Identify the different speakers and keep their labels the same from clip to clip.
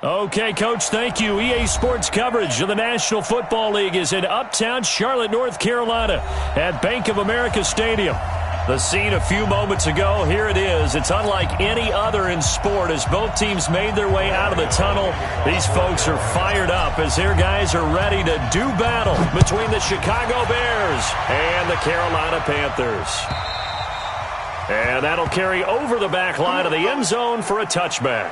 Speaker 1: Okay, Coach, thank you. EA Sports coverage of the National Football League is in uptown Charlotte, North Carolina at Bank of America Stadium. The scene a few moments ago, here it is. It's unlike any other in sport as both teams made their way out of the tunnel. These folks are fired up as their guys are ready to do battle between the Chicago Bears and the Carolina Panthers. And that'll carry over the back line of the end zone for a touchback.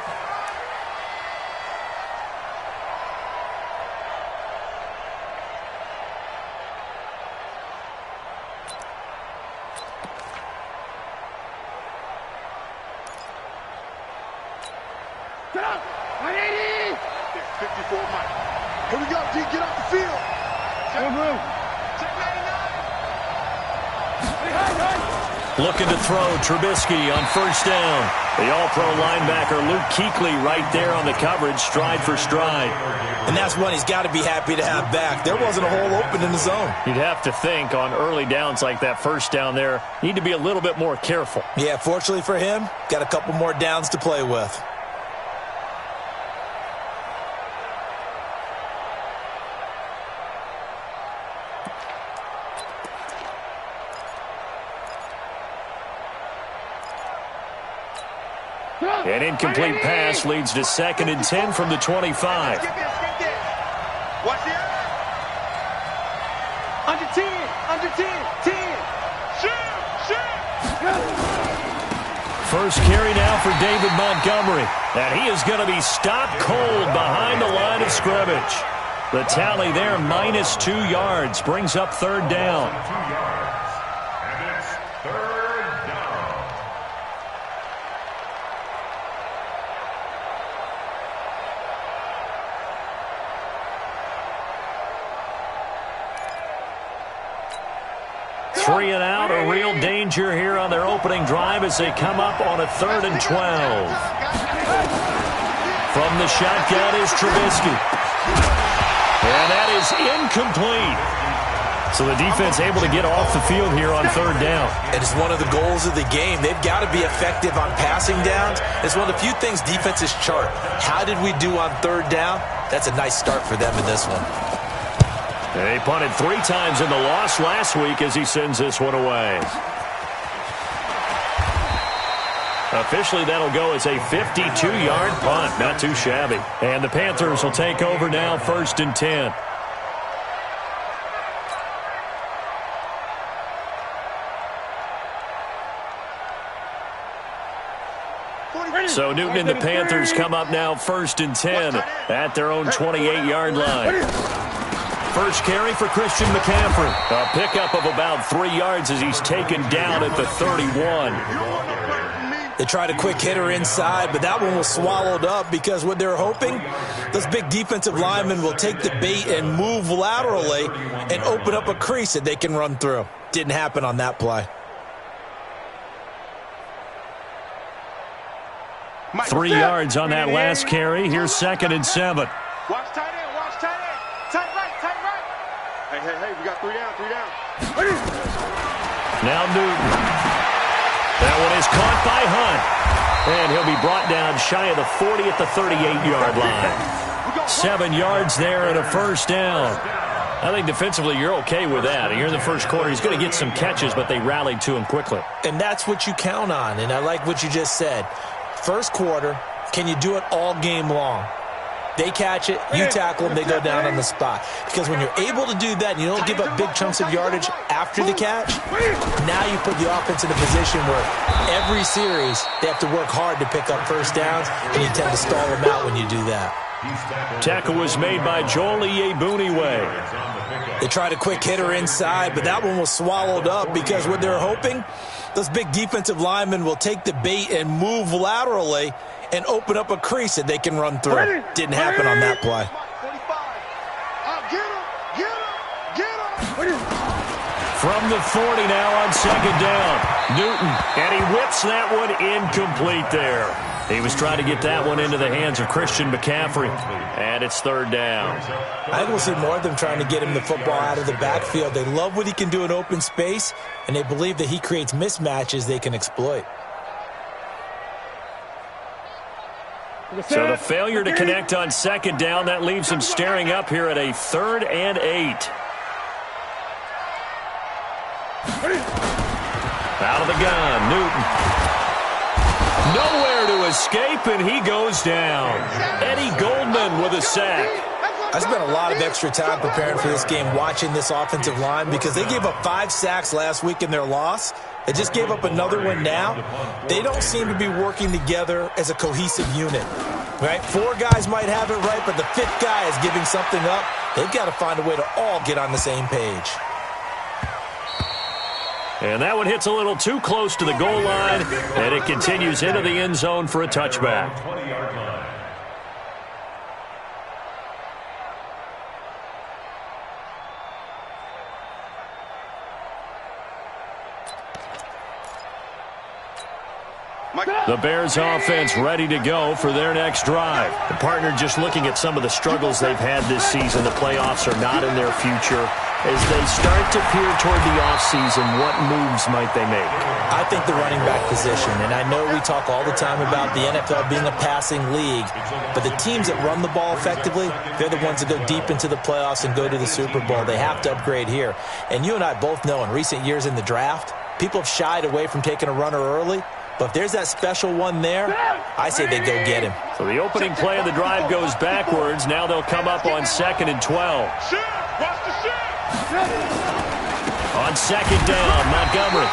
Speaker 1: Looking to throw, Trubisky on first down. The all-pro linebacker Luke Kuechly right there on the coverage, stride for stride.
Speaker 2: And that's one he's got to be happy to have back. There wasn't a hole open in the zone.
Speaker 1: You'd have to think on early downs like that first down there, need to be a little bit more careful.
Speaker 2: Yeah, fortunately for him, got a couple more downs to play with.
Speaker 1: An incomplete pass leads to 2nd and 10 from the 25.
Speaker 3: Watch it. Under 10, 10. Shoot.
Speaker 1: First carry now for David Montgomery. And he is going to be stopped cold behind the line of scrimmage. The tally there, -2 yards, brings up 3rd down.
Speaker 4: And it's 3rd down.
Speaker 1: Three and out, a real danger here on their opening drive as they come up on a 3rd and 12. From the shotgun is Trubisky. And that is incomplete. So the defense able to get off the field here on 3rd down.
Speaker 2: It is one of the goals of the game. They've got to be effective on passing downs. It's one of the few things defenses chart. How did we do on 3rd down? That's a nice start for them in this one.
Speaker 1: They punted 3 times in the loss last week as he sends this one away. Officially, that'll go as a 52-yard punt. Not too shabby. And the Panthers will take over now, 1st and 10. So Newton and the Panthers come up now 1st and 10 at their own 28-yard line. First carry for Christian McCaffrey. A pickup of about 3 yards as he's taken down at the 31.
Speaker 2: They tried a quick hitter inside, but that one was swallowed up because what they're hoping, those big defensive linemen will take the bait and move laterally and open up a crease that they can run through. Didn't happen on that play.
Speaker 1: 3 yards on that last carry. Here's 2nd and 7.
Speaker 3: Watch tight end. Tight right. Hey, we got 3 down.
Speaker 1: Now Newton. That one is caught by Hunt. And he'll be brought down shy of the 40 at the 38-yard line. 7 yards there and a 1st down. I think defensively you're okay with that. Here in the first quarter, he's going to get some catches, but they rallied to him quickly.
Speaker 2: And that's what you count on, and I like what you just said. First quarter, can you do it all game long? They catch it, you tackle them, they go down on the spot. Because when you're able to do that and you don't give up big chunks of yardage after the catch, now you put the offense in a position where every series they have to work hard to pick up 1st downs, and you tend to stall them out when you do that.
Speaker 1: Tackle was made by Joel Iyiegbuniwe.
Speaker 2: They tried a quick hitter inside, but that one was swallowed up because what they're hoping, those big defensive linemen will take the bait and move laterally and open up a crease that they can run through. Didn't happen on that play.
Speaker 1: From the 40 now on 2nd down. Newton, and he whips that one incomplete there. He was trying to get that one into the hands of Christian McCaffrey, and it's 3rd down.
Speaker 2: I think we'll see more of them trying to get him the football out of the backfield. They love what he can do in open space, and they believe that he creates mismatches they can exploit.
Speaker 1: So the failure to connect on second down, that leaves him staring up here at a 3rd and 8. Out of the gun, Newton. Nowhere to escape, and he goes down. Eddie Goldman with a sack.
Speaker 2: I spent a lot of extra time preparing for this game watching this offensive line because they gave up 5 sacks last week in their loss. They just gave up another one now. They don't seem to be working together as a cohesive unit. Right? 4 guys might have it right, but the 5th guy is giving something up. They've got to find a way to all get on the same page.
Speaker 1: And that one hits a little too close to the goal line, and it continues into the end zone for a touchback. The Bears offense ready to go for their next drive. The partner just looking at some of the struggles they've had this season. The playoffs are not in their future. As they start to peer toward the offseason, what moves might they make?
Speaker 2: I think the running back position, and I know we talk all the time about the NFL being a passing league, but the teams that run the ball effectively, they're the ones that go deep into the playoffs and go to the Super Bowl. They have to upgrade here. And you and I both know in recent years in the draft, people have shied away from taking a runner early. But if there's that special one there, I say they go get him.
Speaker 1: So the opening play of the drive goes backwards. Now they'll come up on 2nd and 12. On 2nd down, Montgomery.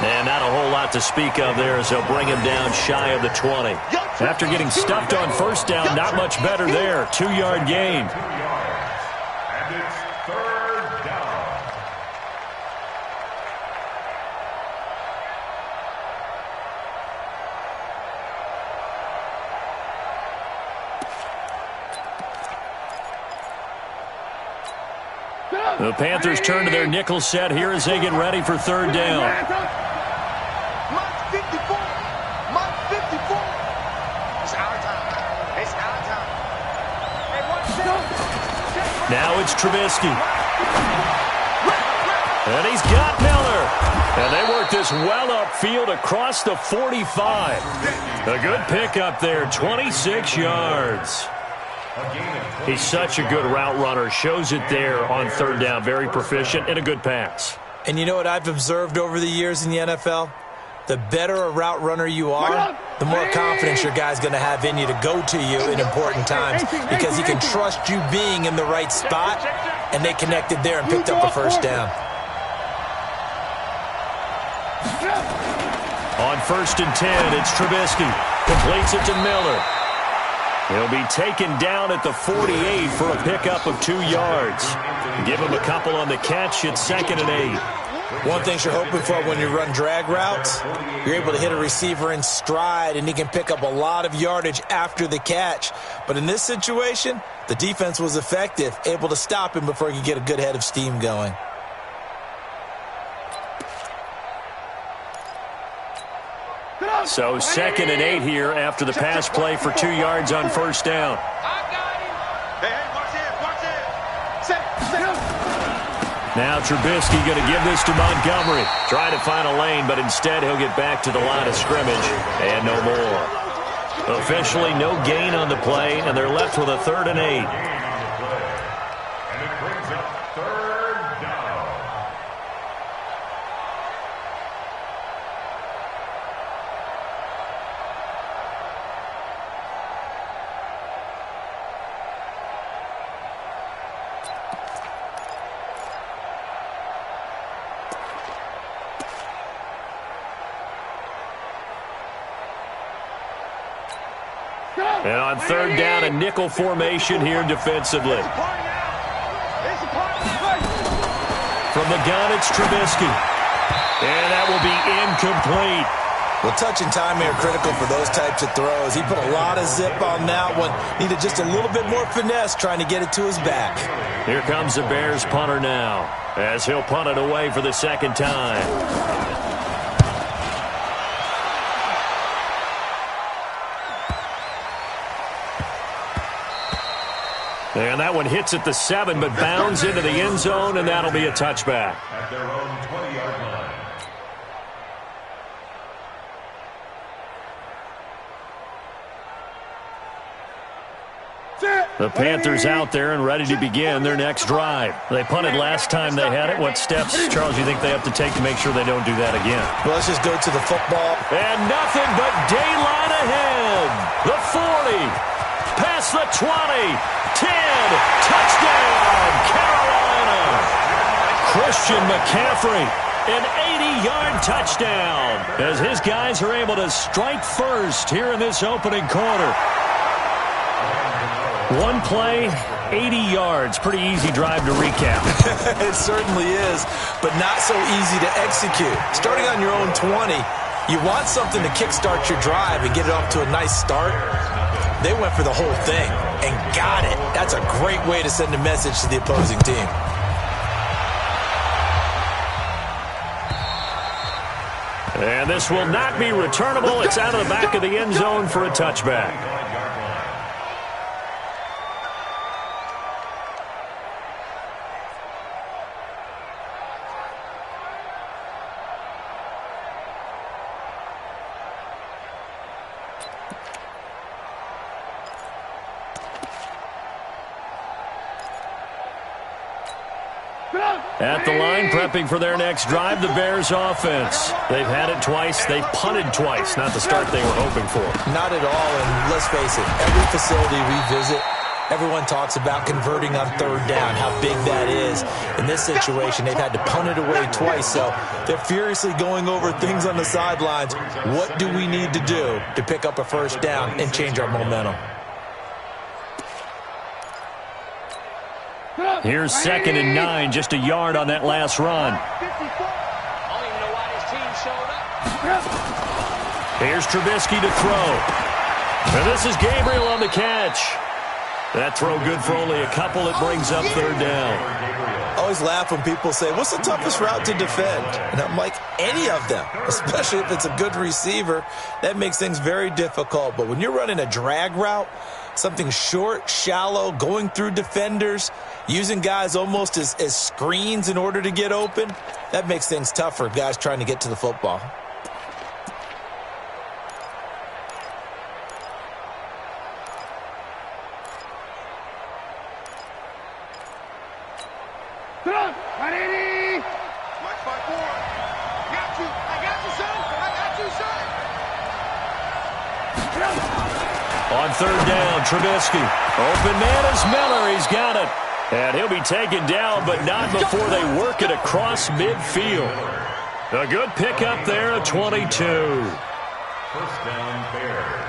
Speaker 1: And not a whole lot to speak of there as they'll bring him down shy of the 20. After getting stuffed on 1st down, not much better there. 2-yard gain.
Speaker 4: And it's 3rd down.
Speaker 1: The Panthers turn to their nickel set here as they get ready for 3rd down.
Speaker 3: Mike 54. Mike 54. It's our time. It's our time.
Speaker 1: Now it's Trubisky. And he's got Miller. And they work this well upfield across the 45. A good pickup there, 26 yards. He's such a good route runner. Shows it there on 3rd down. Very proficient and a good pass.
Speaker 2: And you know what I've observed over the years in the NFL? The better a route runner you are, the more confidence your guy's going to have in you to go to you in important times because he can trust you being in the right spot, and they connected there and picked up a 1st down.
Speaker 1: On 1st and 10, it's Trubisky. Completes it to Miller. He'll be taken down at the 48 for a pickup of 2 yards. Give him a couple on the catch. It's 2nd and 8.
Speaker 2: One thing you're hoping for when you run drag routes, you're able to hit a receiver in stride, and he can pick up a lot of yardage after the catch. But in this situation, the defense was effective, able to stop him before he could get a good head of steam going.
Speaker 1: So 2nd and 8 here after the pass play for 2 yards on 1st down.
Speaker 3: Hey, watch it.
Speaker 1: Now Trubisky going to give this to Montgomery. Trying to find a lane, but instead he'll get back to the line of scrimmage and no more. Officially no gain on the play, and they're left with a 3rd and 8.
Speaker 4: And it brings up 3rd down.
Speaker 1: And on 3rd down, a nickel formation here defensively. From the gun, it's Trubisky. And that will be incomplete.
Speaker 2: Well, touch and timing are critical for those types of throws. He put a lot of zip on that one. Needed just a little bit more finesse trying to get it to his back.
Speaker 1: Here comes the Bears punter now, as he'll punt it away for the 2nd time. And that one hits at the 7, but bounds into the end zone, and that'll be a touchback.
Speaker 4: At their own 20-yard line.
Speaker 1: The Panthers out there and ready to begin their next drive. They punted last time they had it. What steps, Charles, you think they have to take to make sure they don't do that again?
Speaker 2: Well, let's just go to the football.
Speaker 1: And nothing but daylight ahead. The 40, past the 20, 10, touchdown, Carolina. Christian McCaffrey, an 80-yard touchdown, as his guys are able to strike first here in this opening quarter. One play, 80 yards. Pretty easy drive to recap.
Speaker 2: It certainly is, but not so easy to execute. Starting on your own 20, you want something to kickstart your drive and get it off to a nice start. They went for the whole thing and got it. That's a great way to send a message to the opposing team.
Speaker 1: And this will not be returnable. It's out of the back of the end zone for a touchback. At the line, prepping for their next drive, the Bears offense. They've had it twice. They've punted twice. Not the start they were hoping for.
Speaker 2: Not at all, and let's face it, every facility we visit, everyone talks about converting on third down, how big that is. In this situation, they've had to punt it away twice, so they're furiously going over things on the sidelines. What do we need to do to pick up a first down and change our momentum?
Speaker 1: Here's 2nd and 9, just a yard on that last run. Here's Trubisky to throw. And this is Gabriel on the catch. That throw good for only a couple. It brings up third down.
Speaker 2: I always laugh when people say, what's the toughest route to defend? And I'm like, any of them, especially if it's a good receiver. That makes things very difficult. But when you're running a drag route, something short, shallow, going through defenders, using guys almost as screens in order to get open, that makes things tough for guys trying to get to the football.
Speaker 1: On third down, Trubisky. Open man is Miller. He's got it. And he'll be taken down, but not before they work it across midfield. A good pickup there at 22.
Speaker 4: First down, Bears.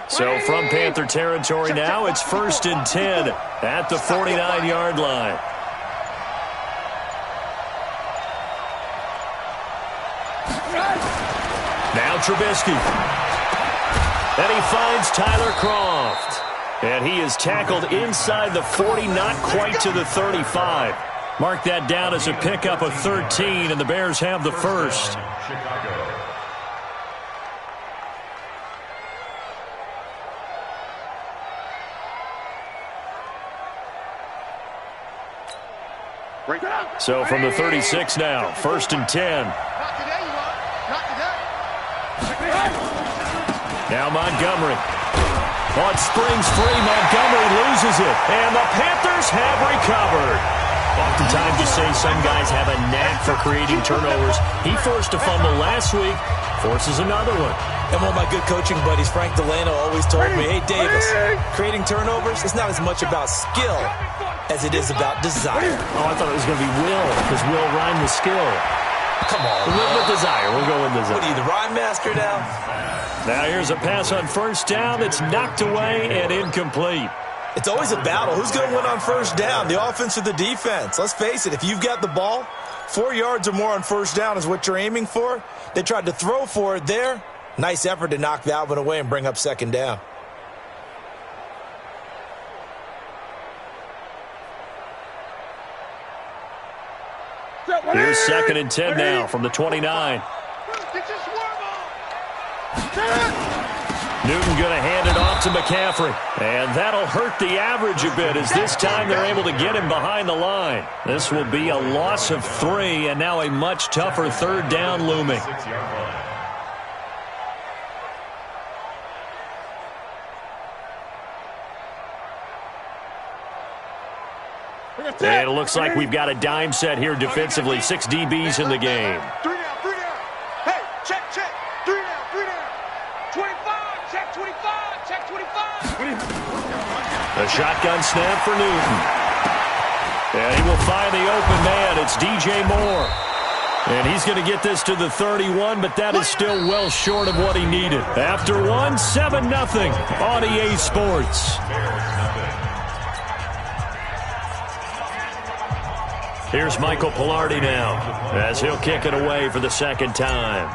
Speaker 1: So from Panther territory now, it's 1st and 10 at the 49-yard line. Now Trubisky. And he finds Tyler Kroft. And he is tackled inside the 40, not quite to the 35. Mark that down as a pickup of 13, and the Bears have the first.
Speaker 4: Chicago.
Speaker 1: So from the 36 now, 1st and 10. Now Montgomery. On springs free, Montgomery loses it. And the Panthers have recovered. Oftentimes you say some guys have a knack for creating turnovers. He forced a fumble last week, forces another one.
Speaker 2: And one of my good coaching buddies, Frank Delano, always told me, hey, Davis, creating turnovers is not as much about skill as it is about desire.
Speaker 1: Oh, I thought it was going to be will, because will rhyme with skill.
Speaker 2: Come on.
Speaker 1: With desire. We'll go with desire.
Speaker 2: What are you, the rhyme master now?
Speaker 1: Now here's a pass on first down. It's knocked away and incomplete.
Speaker 2: It's always a battle. Who's going to win on first down, the offense or the defense? Let's face it, if you've got the ball, 4 yards or more on first down is what you're aiming for. They tried to throw for it there. Nice effort to knock that one away and bring up second down.
Speaker 1: Here's 2nd and 10 now from the 29. Newton going to hand it off to McCaffrey. And that'll hurt the average a bit as this time they're able to get him behind the line. This will be a loss of 3 and now a much tougher 3rd down looming. And it looks like we've got a dime set here defensively. 6 DBs in the game.
Speaker 3: 3 down, 3 down. Hey, check. 3 down, 3 down. 25, check 25, check 25.
Speaker 1: A shotgun snap for Newton. And he will find the open man. It's DJ Moore. And he's going to get this to the 31, but that is still well short of what he needed. After 1, 7-0 on EA Sports. Here's Michael Pilardi now as he'll kick it away for the 2nd time.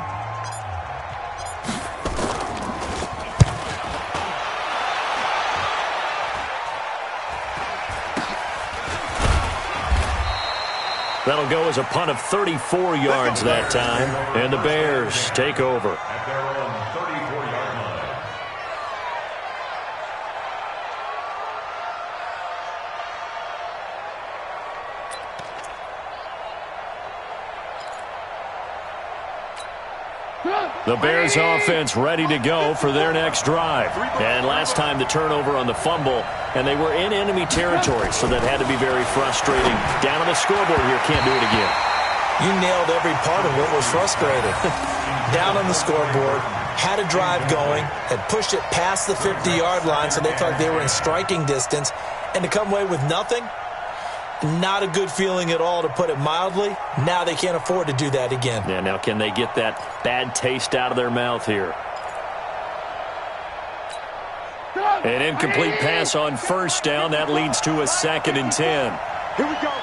Speaker 1: That'll go as a punt of 34 yards that time, and the Bears take over.
Speaker 4: At their own 34-yard line.
Speaker 1: The Bears offense ready to go for their next drive. And last time the turnover on the fumble, and they were in enemy territory, so that had to be very frustrating. Down on the scoreboard here, can't do it again.
Speaker 2: You nailed every part of what was frustrating. Down on the scoreboard, had a drive going, had pushed it past the 50-yard line so they felt like they were in striking distance, and to come away with nothing, not a good feeling at all, to put it mildly. Now they can't afford to do that again.
Speaker 1: Yeah, now can they get that bad taste out of their mouth here? An incomplete pass on 1st down. That leads to a 2nd and 10.
Speaker 3: Here we go.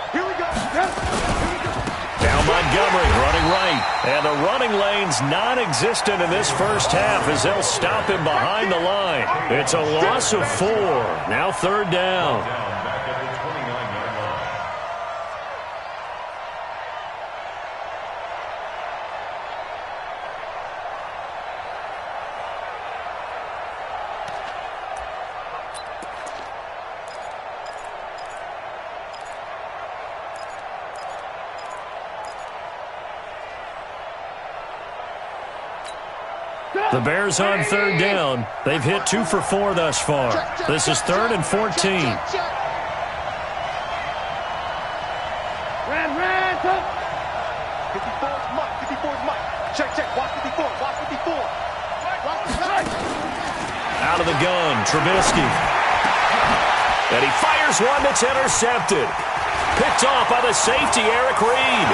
Speaker 1: Now Montgomery running right. And the running lane's non-existent in this first half as they'll stop him behind the line. It's a loss of 4. Now 3rd down.
Speaker 4: Back at the 29-yard line.
Speaker 1: The Bears on 3rd down. They've hit 2 for 4 thus far. This is 3rd and 14.
Speaker 3: Red, 54 is Mike. 54 is Mike. Check. Watch 54. Watch 54.
Speaker 1: Out of the gun, Trubisky. And he fires one that's intercepted. Picked off by the safety, Eric Reed.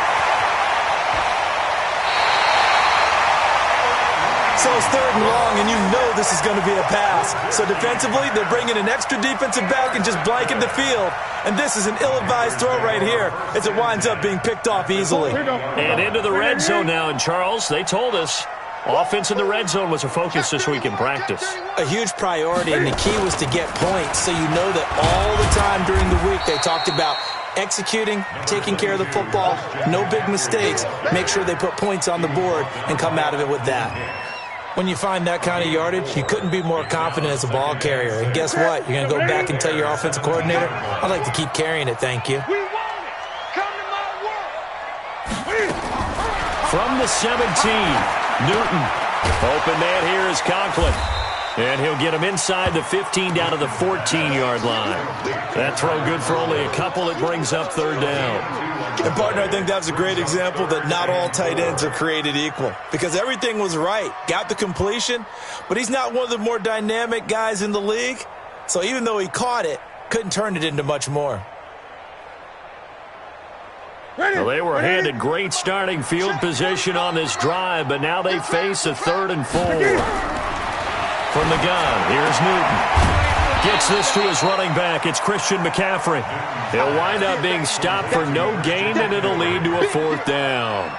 Speaker 2: So it's 3rd and long, and you know this is going to be a pass. So defensively, they're bringing an extra defensive back and just blanket the field. And this is an ill-advised throw right here as it winds up being picked off easily.
Speaker 1: And into the red zone now. And Charles, they told us offense in the red zone was a focus this week in practice.
Speaker 2: A huge priority, and the key was to get points. So you know that all the time during the week they talked about executing, taking care of the football, no big mistakes, make sure they put points on the board and come out of it with that. When you find that kind of yardage, you couldn't be more confident as a ball carrier. And guess what? You're going to go back and tell your offensive coordinator, I'd like to keep carrying it, thank you.
Speaker 3: We want it. Come to my world.
Speaker 1: From the 17, Newton. Open man here is Conklin. And he'll get him inside the 15 down to the 14-yard line. That throw good for only a couple. It brings up 3rd down.
Speaker 2: And, partner, I think that's a great example that not all tight ends are created equal. Because everything was right. Got the completion, but he's not one of the more dynamic guys in the league. So even though he caught it, couldn't turn it into much more.
Speaker 1: Well, they were handed great starting field position on this drive, but now they face a 3rd and 4. From the gun, here's Newton. Gets this to his running back. It's Christian McCaffrey. He'll wind up being stopped for no gain, and it'll lead to a 4th down.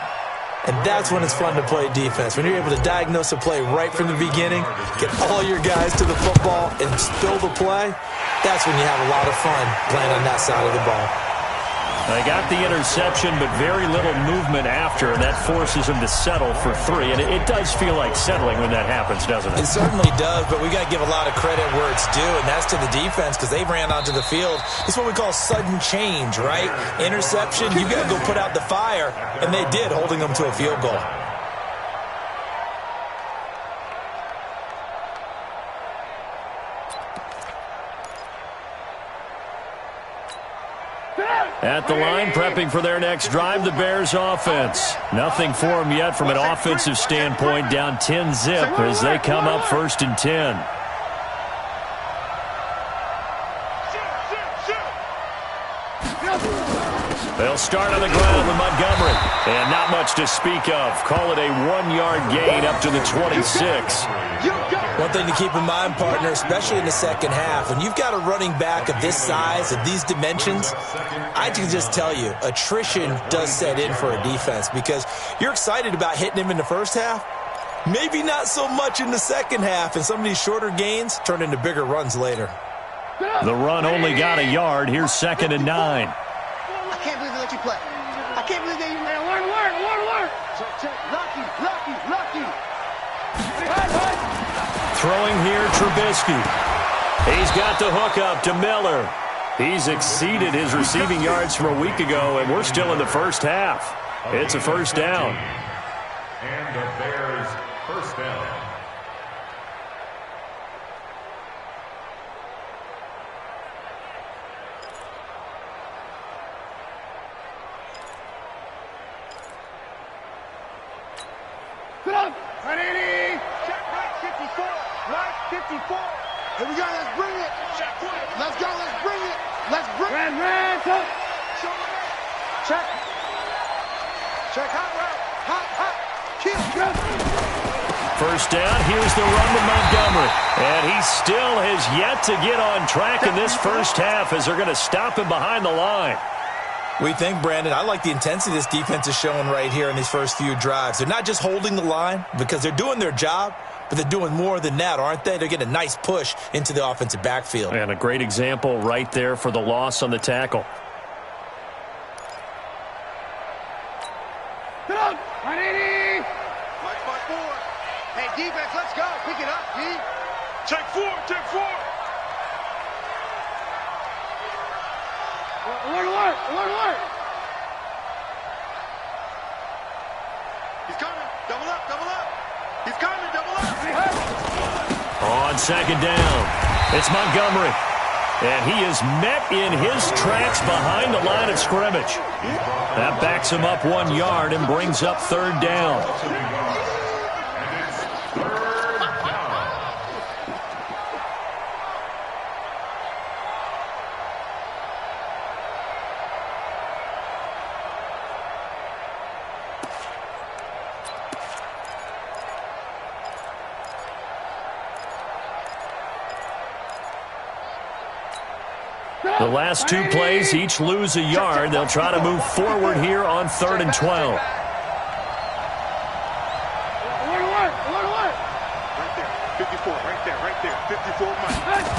Speaker 2: And that's when it's fun to play defense. When you're able to diagnose a play right from the beginning, get all your guys to the football, and spill the play, that's when you have a lot of fun playing on that side of the ball.
Speaker 1: They got the interception, but very little movement after, and that forces them to settle for 3. And it does feel like settling when that happens, doesn't it?
Speaker 2: It certainly does, but we got to give a lot of credit where it's due, and that's to the defense because they ran onto the field. It's what we call sudden change, right? Interception, you got to go put out the fire, and they did, holding them to a field goal.
Speaker 1: At the line, prepping for their next drive, the Bears offense. Nothing for them yet from an offensive standpoint, down 10-zip as they come up 1st and 10. They'll start on the ground with Montgomery. And not much to speak of. Call it a 1-yard gain up to the 26.
Speaker 2: One thing to keep in mind, partner, especially in the second half, when you've got a running back of this size, of these dimensions, I can just tell you, attrition does set in for a defense because you're excited about hitting him in the first half. Maybe not so much in the second half, and some of these shorter gains turn into bigger runs later.
Speaker 1: The run only got a yard. Here's 2nd and 9.
Speaker 3: I can't believe they let you play. I can't believe they alert. Lucky.
Speaker 1: Throwing here, Trubisky. He's got the hook up to Miller. He's exceeded his receiving yards from a week ago, and we're still in the first half. It's a first down.
Speaker 4: And the Bears first down.
Speaker 3: Check right 54. Right 54. Here we go. Let's bring it. Let's go. Let's bring it. Let's bring it. Ran. Check. Check. Hot route. Hot. Kill.
Speaker 1: First down. Here's the run to Montgomery. And he still has yet to get on track in this first half as they're going to stop him behind the line.
Speaker 2: We think, Brandon, I like the intensity this defense is showing right here in these first few drives. They're not just holding the line because they're doing their job, but they're doing more than that, aren't they? They're getting a nice push into the offensive backfield.
Speaker 1: And a great example right there for the loss on the tackle.
Speaker 3: Get up. 180. March forward. Hey, defense, let's go. Pick it up, D. Check forward. Alert. He's coming. Double up. He's coming. Double up.
Speaker 1: On 2nd down, it's Montgomery. And he is met in his tracks behind the line of scrimmage. That backs him up 1 yard and brings up 3rd down. The last 2 plays each lose a yard. They'll try to move forward here on 3rd and 12.
Speaker 3: Right there. 54. Right there. 54 Mike.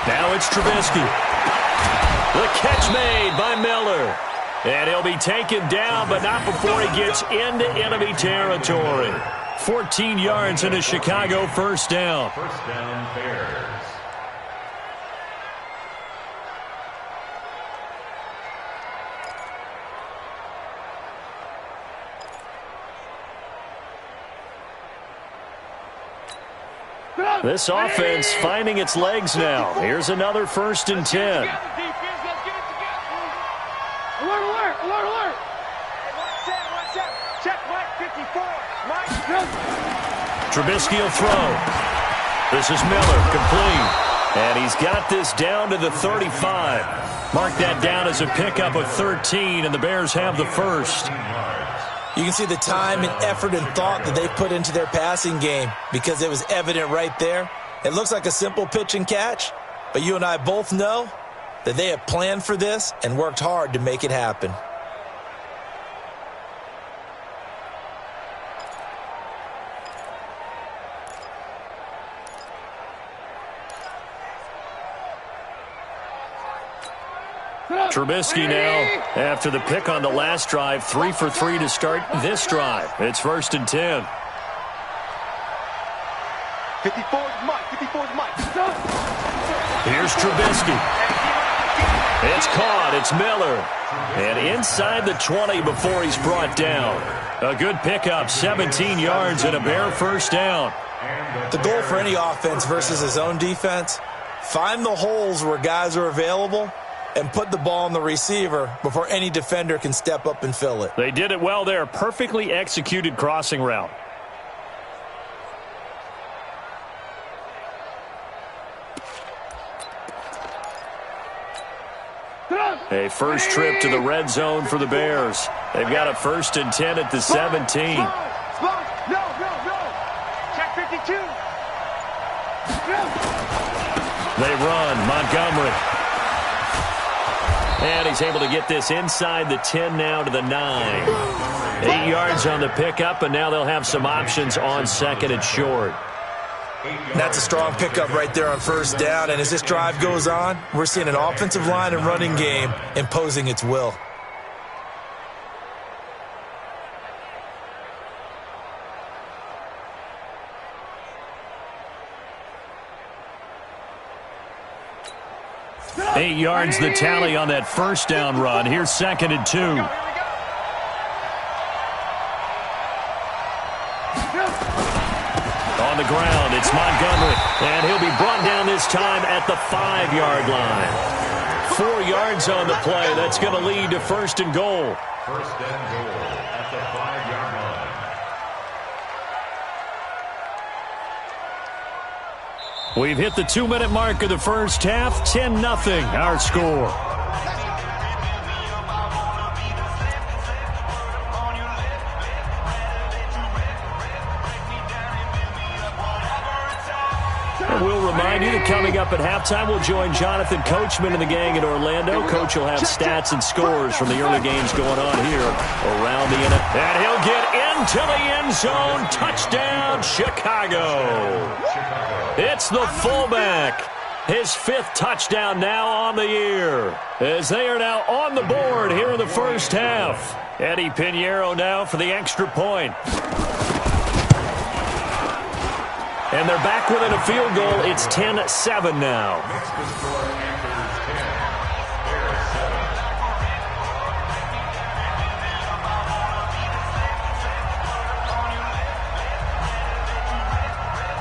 Speaker 1: Now it's Trubisky. The catch made by Miller. And he'll be taken down, but not before he gets into enemy territory. 14 yards and a Chicago first down.
Speaker 4: First down, Bears.
Speaker 1: This offense finding its legs now. Here's another 1st and 10.
Speaker 3: Alert. Check Mike 54.
Speaker 1: Trubisky will throw. This is Miller, complete. And he's got this down to the 35. Mark that down as a pickup of 13, and the Bears have the first.
Speaker 2: You can see the time and effort and thought that they put into their passing game because it was evident right there. It looks like a simple pitch and catch, but you and I both know that they have planned for this and worked hard to make it happen.
Speaker 1: Trubisky now, after the pick on the last drive, 3 for 3 to start this drive. It's 1st and 10.
Speaker 3: 54's Mike. 54's Mike.
Speaker 1: Here's Trubisky. It's caught. It's Miller. And inside the 20 before he's brought down. A good pickup, 17 yards and a bare first down.
Speaker 2: The goal for any offense versus his own defense, find the holes where guys are available and put the ball on the receiver before any defender can step up and fill it.
Speaker 1: They did it well there. Perfectly executed crossing route. A first trip to the red zone for the Bears. They've got a 1st and 10 at the 17.
Speaker 3: No. Check 52.
Speaker 1: They run. Montgomery. And he's able to get this inside the 10 now to the 9. 8 yards on the pickup, and now they'll have some options on 2nd and short.
Speaker 2: That's a strong pickup right there on 1st down, and as this drive goes on, we're seeing an offensive line and running game imposing its will.
Speaker 1: Eight yards the tally on that first down run. Here's 2nd and 2. On the ground, it's Montgomery. And he'll be brought down this time at the 5-yard line. 4 yards on the play. That's going to lead to 1st and goal.
Speaker 4: 1st and goal at the 5-yard line.
Speaker 1: We've hit the 2-minute mark of the first half. 10-0 our score. We'll remind you that coming up at halftime, we'll join Jonathan Coachman and the gang in Orlando. Coach will have stats and scores from the early games going on here around the NFL. And he'll get into the end zone. Touchdown, Chicago. It's the fullback. His 5th touchdown now on the year, as they are now on the board here in the first half. Eddie Pinheiro now for the extra point. And they're back within a field goal. It's 10-7 now.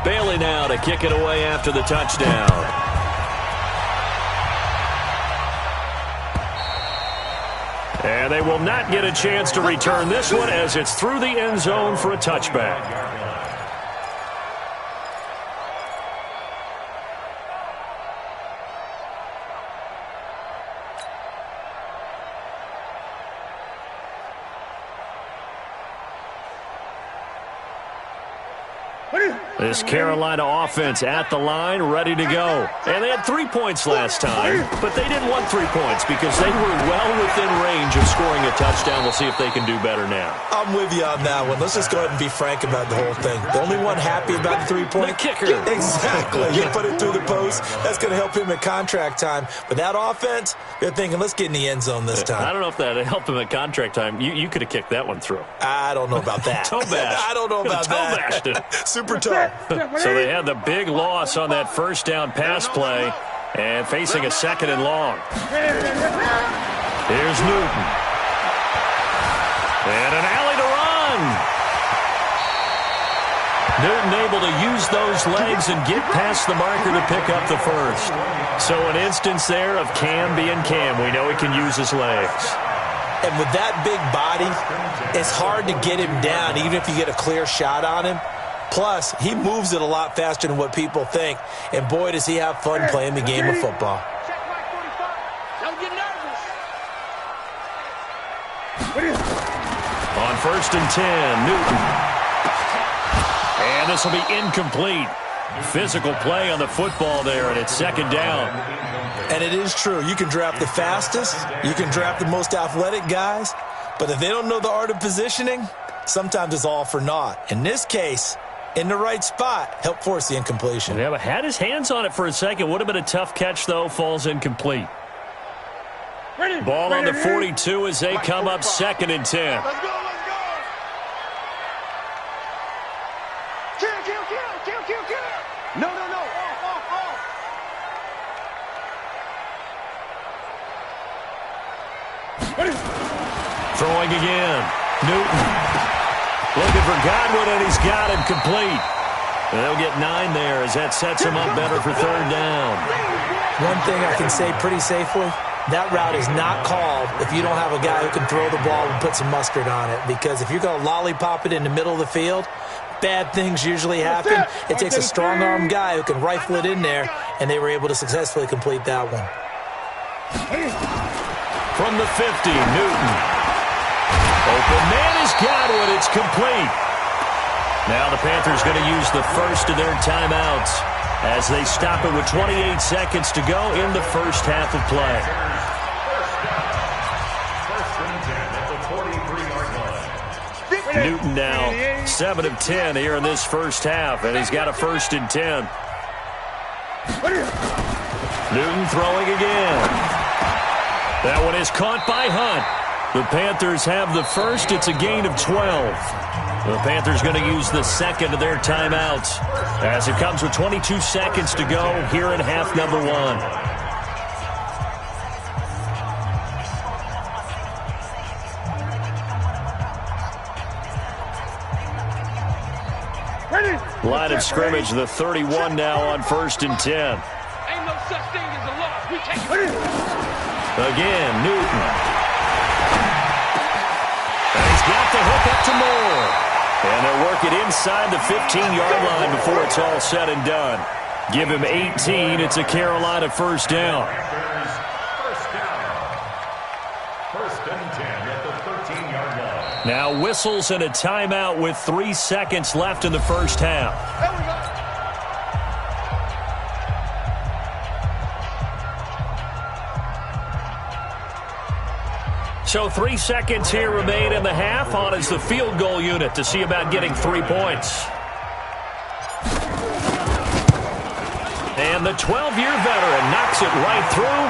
Speaker 1: Bailey now to kick it away after the touchdown. And they will not get a chance to return this one as it's through the end zone for a touchback. This Carolina offense at the line, ready to go. And they had 3 points last time, but they didn't want 3 points because they were well within range of scoring a touchdown. We'll see if they can do better now.
Speaker 2: I'm with you on that one. Let's just go ahead and be frank about the whole thing. The only one happy about the 3-point?
Speaker 1: The kicker.
Speaker 2: Exactly. You put it through the post. That's going to help him at contract time. But that offense, they're thinking, let's get in the end zone this time.
Speaker 1: I don't know if that helped him at contract time. You could have kicked that one through.
Speaker 2: I don't know about that.
Speaker 1: Toe bash.
Speaker 2: I don't know about that.
Speaker 1: Toe bashed it.
Speaker 2: Super toe.
Speaker 1: So they had the big loss on that first down pass play and facing a 2nd and long. Here's Newton. And an alley to run. Newton able to use those legs and get past the marker to pick up the first. So an instance there of Cam being Cam. We know he can use his legs.
Speaker 2: And with that big body, it's hard to get him down even if you get a clear shot on him. Plus, he moves it a lot faster than what people think. And boy, does he have fun playing the game of football.
Speaker 3: Don't get nervous.
Speaker 1: On 1st and 10, Newton. And this will be incomplete. Physical play on the football there, and it's 2nd down.
Speaker 2: And it is true. You can draft the fastest. You can draft the most athletic guys. But if they don't know the art of positioning, sometimes it's all for naught. In this case, in the right spot, help force the incompletion.
Speaker 1: Yeah, but had his hands on it for a second. Would have been a tough catch, though. Falls incomplete. Ball on the 42 as they come up 2nd and 10.
Speaker 3: Let's go, let's go. Kill. No. Off.
Speaker 1: Throwing again. Newton. Looking for Godwin, and he's got him complete. They'll get 9 there as that sets him up better for 3rd down.
Speaker 2: One thing I can say pretty safely, that route is not called if you don't have a guy who can throw the ball and put some mustard on it. Because if you're going to lollipop it in the middle of the field, bad things usually happen. It takes a strong-arm guy who can rifle it in there, and they were able to successfully complete that one.
Speaker 1: From the 50, Newton. Open man is Godwin. It's complete. Now the Panthers going to use the first of their timeouts as they stop it with 28 seconds to go in the first half of play. Newton now 7 of 10 here in this first half, and he's got a 1st and 10. Newton throwing again. That one is caught by Hunt. The Panthers have the first. It's a gain of 12. The Panthers going to use the second of their timeouts as it comes with 22 seconds to go here in half number 1. Line of scrimmage, the 31 now on 1st and 10.
Speaker 3: Ain't no such thing as a loss. We take it.
Speaker 1: Again, Newton. And he's got the hook up to Moore. And they'll work it inside the 15-yard line before it's all said and done. Give him 18. It's a Carolina 1st down.
Speaker 4: First and 10 at the 13-yard line.
Speaker 1: Now whistles and a timeout with 3 seconds left in the first half.
Speaker 3: There we go.
Speaker 1: So 3 seconds here remain in the half. On is the field goal unit to see about getting 3 points. And the 12-year veteran knocks it right through,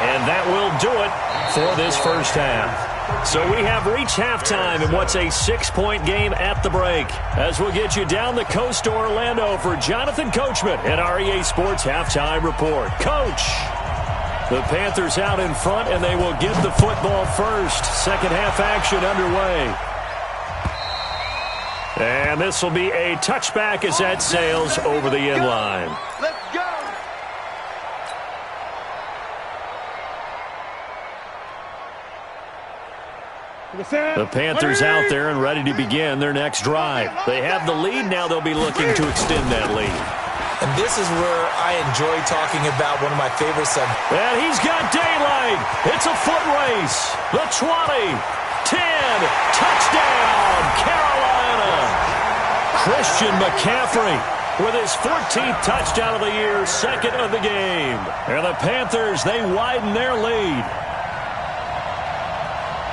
Speaker 1: and that will do it for this first half. So we have reached halftime in what's a 6-point game at the break. As we'll get you down the coast to Orlando for Jonathan Coachman in our EA Sports Halftime Report. Coach! The Panthers out in front, and they will get the football first. Second half action underway. And this will be a touchback as that sails over the end line.
Speaker 3: Let's go.
Speaker 1: The Panthers out there and ready to begin their next drive. They have the lead. Now they'll be looking to extend that lead.
Speaker 2: And this is where I enjoy talking about one of my favorite segments.
Speaker 1: And he's got daylight. It's a foot race. The 20, 10, touchdown, Carolina. Christian McCaffrey with his 14th touchdown of the year, 2nd of the game. And the Panthers, they widen their lead.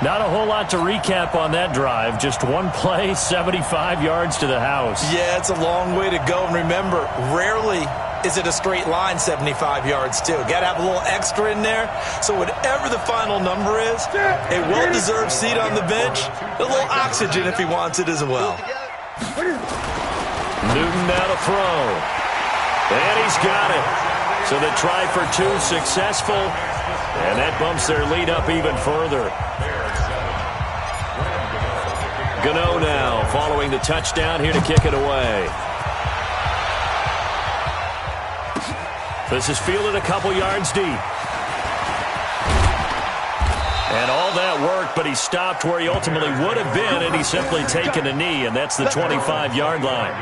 Speaker 1: Not a whole lot to recap on that drive. Just one play, 75 yards to the house.
Speaker 2: Yeah, it's a long way to go. And remember, rarely is it a straight line 75 yards, too. Got to have a little extra in there. So whatever the final number is, a well-deserved seat on the bench, a little oxygen if he wants it as well.
Speaker 1: Newton now to throw. And he's got it. So the try for 2 successful. And that bumps their lead up even further. Gano now following the touchdown here to kick it away. This is fielded a couple yards deep. And all that worked, but he stopped where he ultimately would have been, and he's simply taken a knee, and that's the 25-yard line.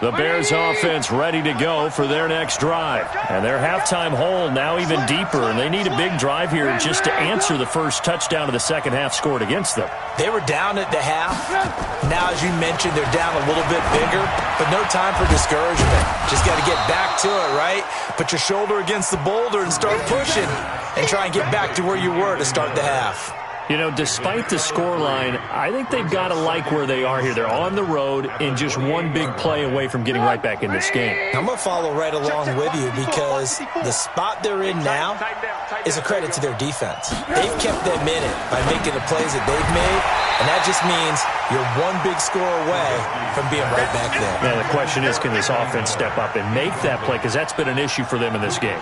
Speaker 1: The Bears offense ready to go for their next drive. And their halftime hole now even deeper, and they need a big drive here just to answer the first touchdown of the second half scored against them.
Speaker 2: They were down at the half. Now, as you mentioned, they're down a little bit bigger, but no time for discouragement. Just got to get back to it, right? Put your shoulder against the boulder and start pushing and try and get back to where you were to start the half.
Speaker 1: You know, despite the scoreline, I think they've got to like where they are here. They're on the road and just one big play away from getting right back in this game.
Speaker 2: I'm going to follow right along with you because the spot they're in now is a credit to their defense. They've kept them in it by making the plays that they've made, and that just means you're one big score away from being right back there.
Speaker 1: Now, the question is, can this offense step up and make that play? Because that's been an issue for them in this game.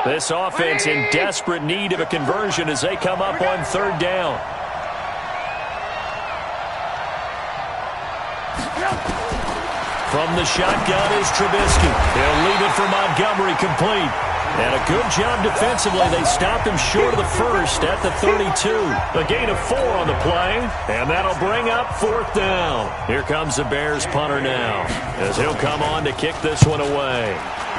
Speaker 1: This offense in desperate need of a conversion as they come up on third down. From the shotgun is Trubisky. He'll leave it for Montgomery, complete. And a good job defensively. They stopped him short of the first at the 32. A gain of 4 on the play, and that'll bring up fourth down. Here comes the Bears punter now as he'll come on to kick this one away.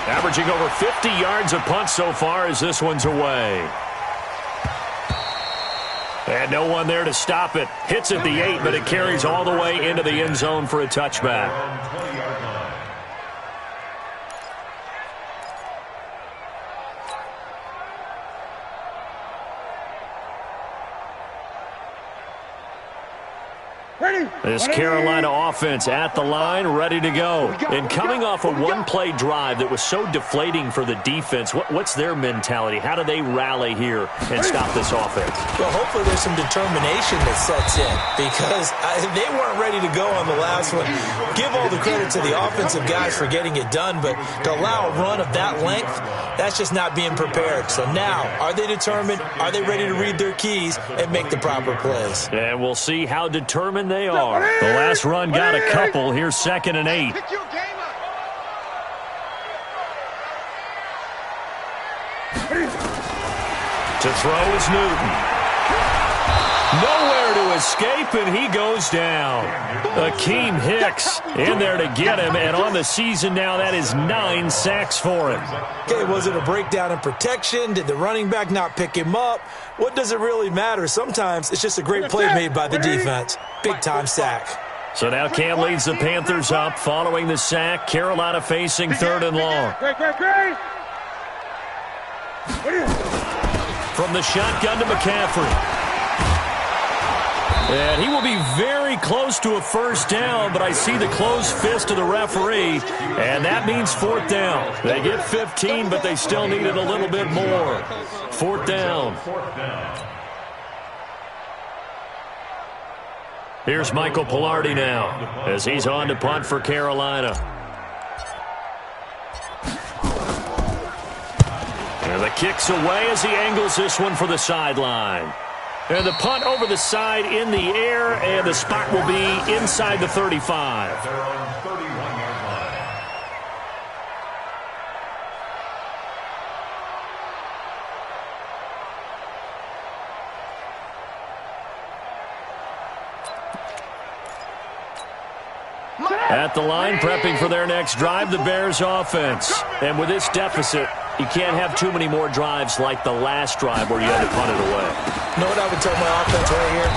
Speaker 1: Averaging over 50 yards a punt so far as this one's away. And no one there to stop it. Hits at the 8, but it carries all the way into the end zone for a touchback. This Carolina offense at the line, ready to go. And coming off a one-play drive that was so deflating for the defense, what's their mentality? How do they rally here and stop this offense?
Speaker 2: Well, hopefully there's some determination that sets in because they weren't ready to go on the last one. Give all the credit to the offensive guys for getting it done, but to allow a run of that length, that's just not being prepared. So now, are they determined? Are they ready to read their keys and make the proper plays?
Speaker 1: And we'll see how determined they are. The last run got a couple. Here's 2nd and 8. To throw is Newton. Nowhere to escape, and he goes down. Akeem Hicks in there to get him, and on the season now, that is 9 sacks for him.
Speaker 2: Okay, was it a breakdown in protection? Did the running back not pick him up? What does it really matter? Sometimes it's just a great play made by the defense. Big-time sack.
Speaker 1: So now Cam leads the Panthers up following the sack. Carolina facing 3rd and long. From the shotgun to McCaffrey. And he will be very close to a first down, but I see the closed fist of the referee, and that means 4th down. They get 15, but they still needed a little bit more. 4th down. Here's Michael Pilardi now as he's on to punt for Carolina. And the kick's away as he angles this one for the sideline. And the punt over the side in the air, and the spot will be inside the 35.
Speaker 4: They're on 31-yard line.
Speaker 1: At the line, prepping for their next drive, the Bears offense. And with this deficit, you can't have too many more drives like the last drive where you had to punt it away.
Speaker 2: You know what I would tell my offense right here?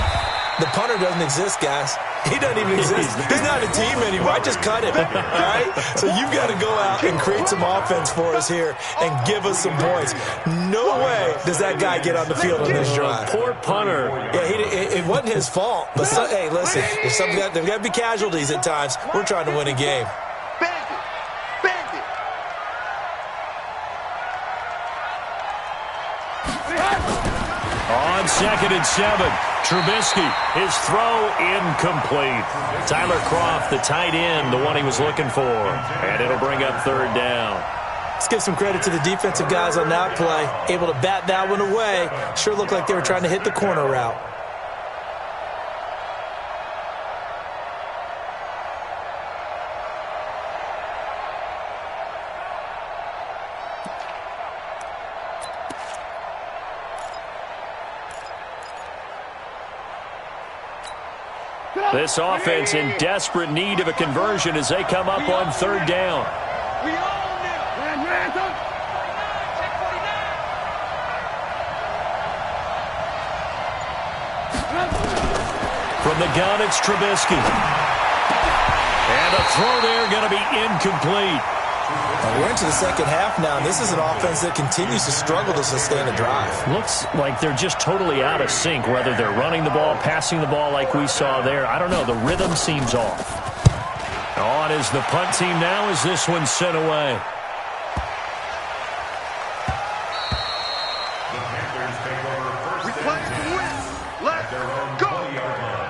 Speaker 2: The punter doesn't exist, guys. He doesn't even exist. He's not a team anymore. I just cut him, all right? So you've got to go out and create some offense for us here and give us some points. No way does that guy get on the field on this drive.
Speaker 1: Poor punter.
Speaker 2: Yeah, it wasn't his fault. But, hey, listen, there's got to be casualties at times. We're trying to win a game.
Speaker 1: On 2nd and 7, Trubisky, his throw incomplete. Tyler Kroft, the tight end, the one he was looking for. And it'll bring up 3rd down.
Speaker 2: Let's give some credit to the defensive guys on that play. Able to bat that one away. Sure looked like they were trying to hit the corner route.
Speaker 1: This offense in desperate need of a conversion as they come up on 3rd down.
Speaker 3: We own them. Ran, son. Check 49.
Speaker 1: From the gun, it's Trubisky. And a throw there going to be incomplete.
Speaker 2: We're into the second half now, and this is an offense that continues to struggle to sustain a drive.
Speaker 1: Looks like they're just totally out of sync, whether they're running the ball, passing the ball like we saw there. I don't know. The rhythm seems off. On is the punt team now as this one's sent away.
Speaker 4: The Panthers take over first
Speaker 3: We
Speaker 4: and
Speaker 3: play to
Speaker 4: 10
Speaker 3: win. Let's
Speaker 4: at their own
Speaker 3: go.
Speaker 4: 20-yard line.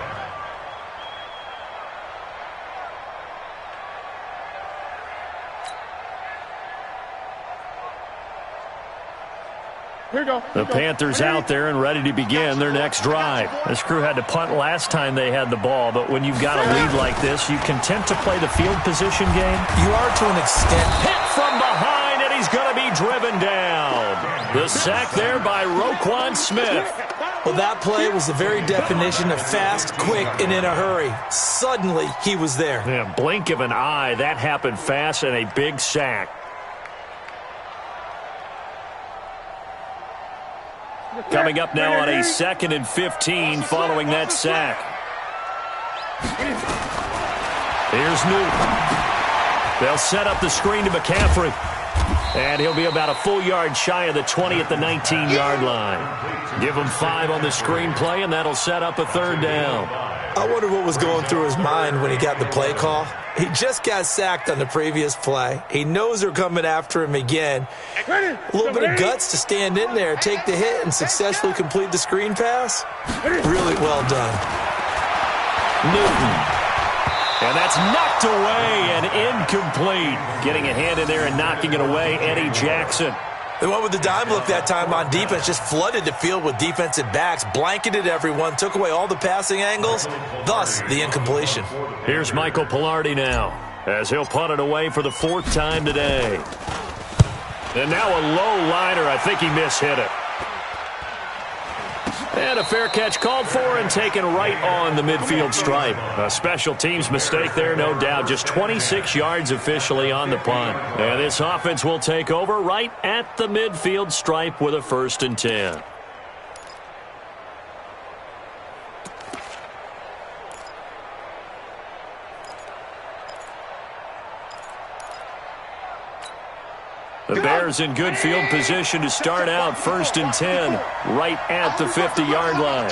Speaker 3: Here we go.
Speaker 1: The Panthers out there and ready to begin their next drive. This crew had to punt last time they had the ball, but when you've got a lead like this, you content to play the field position game?
Speaker 2: You are to an extent.
Speaker 1: Hit from behind, and he's going to be driven down. The sack there by Roquan Smith.
Speaker 2: Well, that play was the very definition of fast, quick, and in a hurry. Suddenly, he was there.
Speaker 1: Yeah, blink of an eye, that happened fast, and a big sack. Coming up now on a 2nd and 15 following that sack. Here's Newton. They'll set up the screen to McCaffrey. And he'll be about a full yard shy of the 20 at the 19-yard line. Give him 5 on the screenplay, and that'll set up a 3rd down.
Speaker 2: I wonder what was going through his mind when he got the play call. He just got sacked on the previous play. He knows they're coming after him again. A little bit of guts to stand in there, take the hit, and successfully complete the screen pass. Really well done.
Speaker 1: Newton. And that's knocked away and incomplete. Getting a hand in there and knocking it away, Eddie Jackson.
Speaker 2: They went with the dime look that time on defense, just flooded the field with defensive backs, blanketed everyone, took away all the passing angles, thus the incompletion.
Speaker 1: Here's Michael Pilardi now, as he'll punt it away for the 4th time today. And now a low liner. I think he mishit it. And a fair catch called for and taken right on the midfield stripe. A special teams mistake there, no doubt. Just 26 yards officially on the punt. And this offense will take over right at the midfield stripe with a 1st and 10. The Bears in good field position to start out 1st and 10 right at the 50-yard line.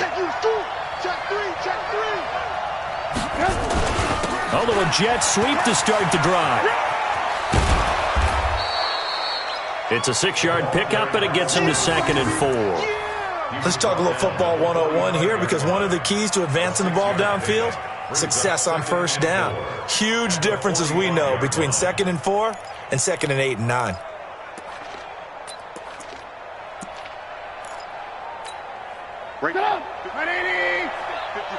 Speaker 1: A little jet sweep to start the drive. It's a 6-yard pickup, and it gets him to 2nd and 4.
Speaker 2: Let's talk a little football 101 here, because one of the keys to advancing the ball downfield, success on 1st down. Huge difference, as we know, between 2nd and 4 and 2nd and 8 and 9.
Speaker 3: Break it up. 180.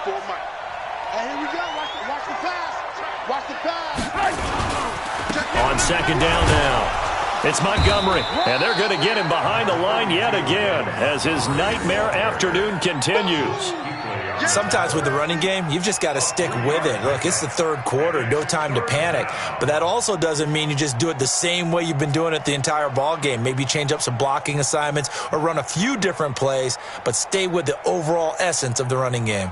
Speaker 3: 54 Mike. And here we go. Watch the pass. Watch the pass.
Speaker 1: On 2nd down now, it's Montgomery. And they're going to get him behind the line yet again as his nightmare afternoon continues.
Speaker 2: Sometimes with the running game, you've just got to stick with it. Look, it's the 3rd quarter, no time to panic. But that also doesn't mean you just do it the same way you've been doing it the entire ball game. Maybe change up some blocking assignments or run a few different plays, but stay with the overall essence of the running game.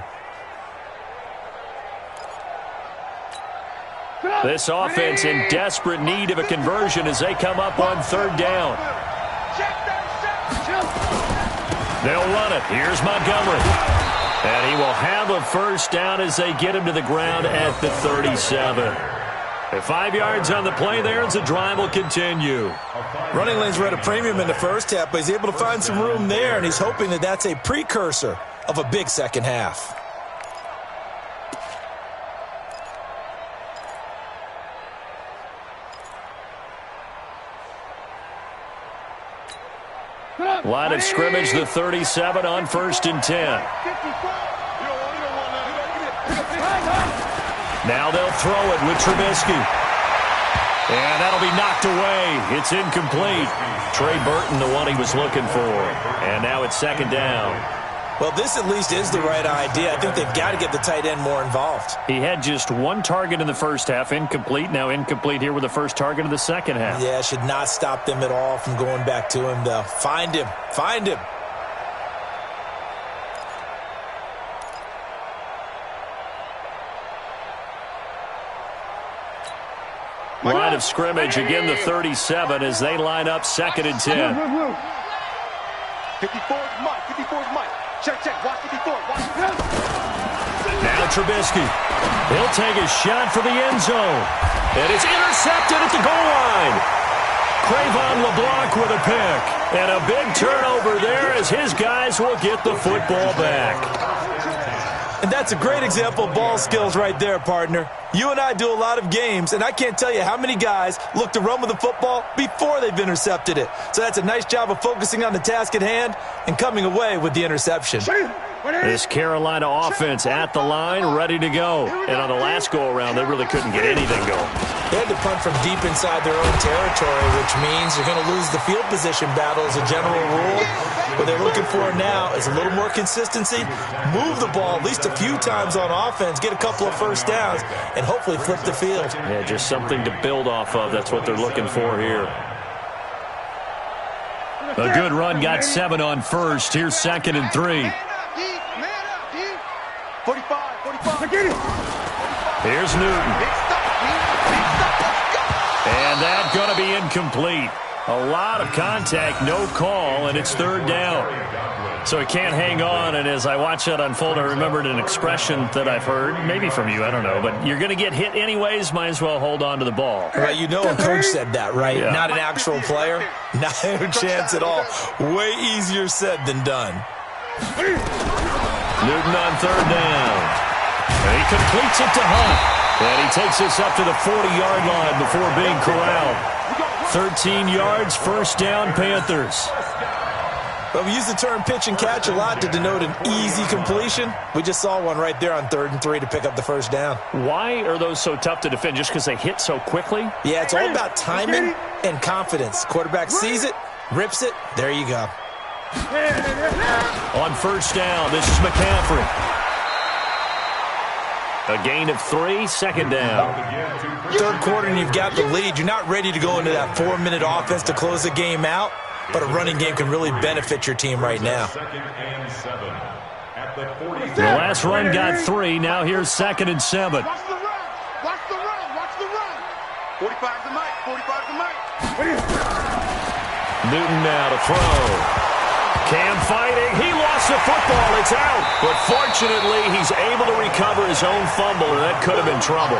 Speaker 1: This offense in desperate need of a conversion as they come up on 3rd down. They'll run it. Here's Montgomery. And he will have a 1st down as they get him to the ground at the 37. At 5 yards on the play there as the drive will continue.
Speaker 2: Running lanes were at a premium in the 1st half, but he's able to find some room there, and he's hoping that that's a precursor of a big 2nd half.
Speaker 1: Line of scrimmage, the 37 on 1st and 10. Now they'll throw it with Trubisky. And that'll be knocked away. It's incomplete. Trey Burton, the one he was looking for. And now it's 2nd down.
Speaker 2: Well, this at least is the right idea. I think they've got to get the tight end more involved.
Speaker 1: He had just one target in the first half, incomplete. Now incomplete here with the first target of the second half.
Speaker 2: Yeah, should not stop them at all from going back to him, though. Find him. Find him.
Speaker 1: Line of scrimmage, again the 37 as they line up 2nd and 10.
Speaker 3: 54's Mike. 54's Mike. Check. Watch 54. Watch.
Speaker 1: Now Trubisky. He'll take a shot for the end zone. And it's intercepted at the goal line. Crayvon LeBlanc with a pick. And a big turnover there as his guys will get the football back.
Speaker 2: And that's a great example of ball skills right there, partner. You and I do a lot of games, and I can't tell you how many guys look to run with the football before they've intercepted it. So that's a nice job of focusing on the task at hand and coming away with the interception.
Speaker 1: This Carolina offense at the line, ready to go. And on the last go-around, they really couldn't get anything going.
Speaker 2: They had to punt from deep inside their own territory, which means you're going to lose the field position battle as a general rule. What they're looking for now is a little more consistency, move the ball at least a few times on offense, get a couple of first downs, and hopefully flip the field.
Speaker 1: Yeah, just something to build off of. That's what they're looking for here. A good run, got 7 on first. Here's 2nd and 3.
Speaker 3: 45.
Speaker 1: Here's Newton. And that's going to be incomplete. A lot of contact, no call, and it's 3rd down. So it can't hang on, and as I watch that unfold, I remembered an expression that I've heard, maybe from you, I don't know, but you're going to get hit anyways, might as well hold on to the ball.
Speaker 2: Right, you know a coach said that, right?
Speaker 1: Yeah.
Speaker 2: Not an actual player. Not a chance at all. Way easier said than done.
Speaker 1: Newton on 3rd down. And he completes it to Hunt. And he takes us up to the 40-yard line before being corralled. 13 yards, 1st down, Panthers.
Speaker 2: But we use the term pitch and catch a lot to denote an easy completion. We just saw one right there on 3rd and 3 to pick up the 1st down.
Speaker 1: Why are those so tough to defend? Just because they hit so quickly?
Speaker 2: Yeah, it's all about timing and confidence. Quarterback sees it, rips it, there you go.
Speaker 1: On 1st down, this is McCaffrey. A gain of 3, 2nd down.
Speaker 2: 3rd quarter and you've got the lead. You're not ready to go into that 4-minute offense to close the game out, but a running game can really benefit your team right now.
Speaker 1: The last run got 3. Now here's 2nd and 7.
Speaker 3: Watch the run. 45's the Mike.
Speaker 1: Newton now to throw. Cam fighting. He lost the football. It's out. But fortunately, he's able to recover his own fumble, or that could have been trouble.